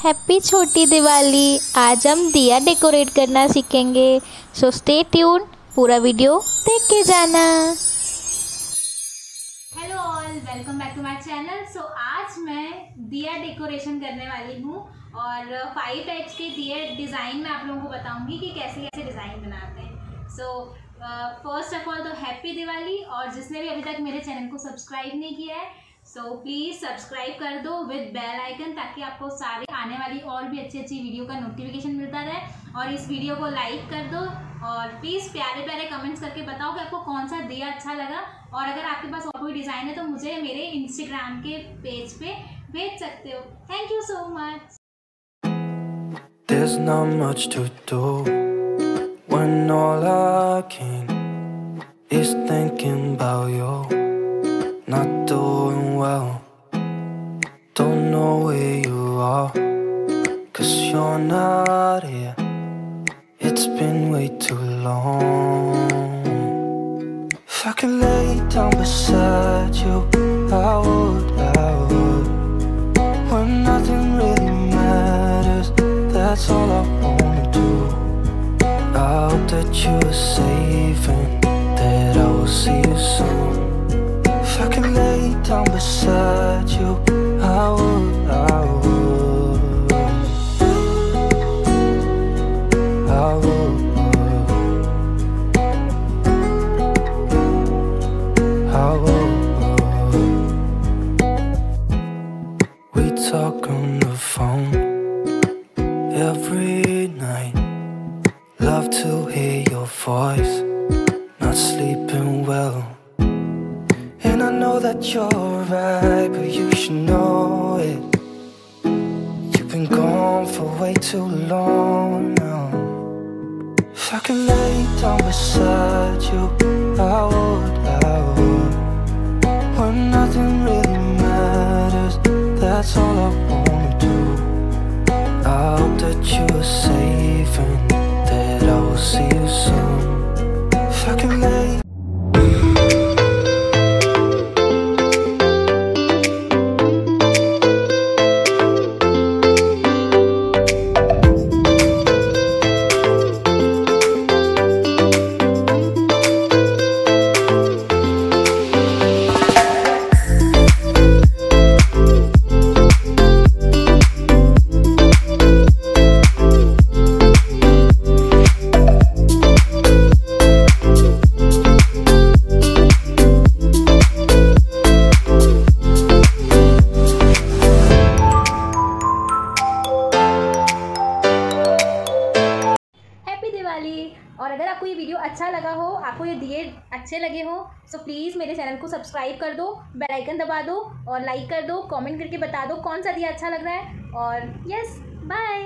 Happy छोटी दिवाली। आज हम दिया डेकोरेट करना सीखेंगे, सो स्टे ट्यून, पूरा वीडियो देख के जाना। Hello all, welcome back to my channel. So आज मैं दिया डेकोरेशन करने वाली हूँ और 5 टाइप्स के दिए डिज़ाइन मैं आप लोगों को बताऊंगी कि कैसे कैसे डिज़ाइन बनाते हैं। सो फर्स्ट ऑफ ऑल तो हैप्पी दिवाली। और जिसने भी अभी तक मेरे चैनल को सब्सक्राइब नहीं किया है सो प्लीज़ सब्सक्राइब कर दो विद बेल आइकन, ताकि आपको सारी आने वाली और भी अच्छी अच्छी वीडियो का नोटिफिकेशन मिलता रहे। और इस वीडियो को लाइक कर दो और प्लीज़ प्यारे प्यारे कमेंट्स करके बताओ कि आपको कौन सा दिया अच्छा लगा। और अगर आपके पास और कोई डिज़ाइन है तो मुझे मेरे इंस्टाग्राम के पेज पे भेज सकते हो। Thank you so much. There's not much to do when all I can is thinking about you. Not doing well, don't know where you are, 'cause you're not here. It's been way too long. If I could lay down beside you, I would. When nothing really matters, that's all I wanna do. I hope that you are safe and that I will see you soon. If I could lay down beside you, I would. I would. I would. We talk on the phone every night. Love to hear your voice. Not sleeping well, and I know that you're right, but you should know it. You've been gone for way too long now. If I could lay down beside you, I would. When nothing really matters, that's all I wanna do. I hope that you are safe and that I will see you soon. If I could lay और अगर आपको ये video अच्छा लगा हो, आपको ये दिए अच्छे लगे हो, सो प्लीज़ मेरे चैनल को सब्सक्राइब कर दो, बेल आइकन दबा दो और लाइक कर दो, कमेंट करके बता दो कौन सा दिया अच्छा लग रहा है। और यस, बाय।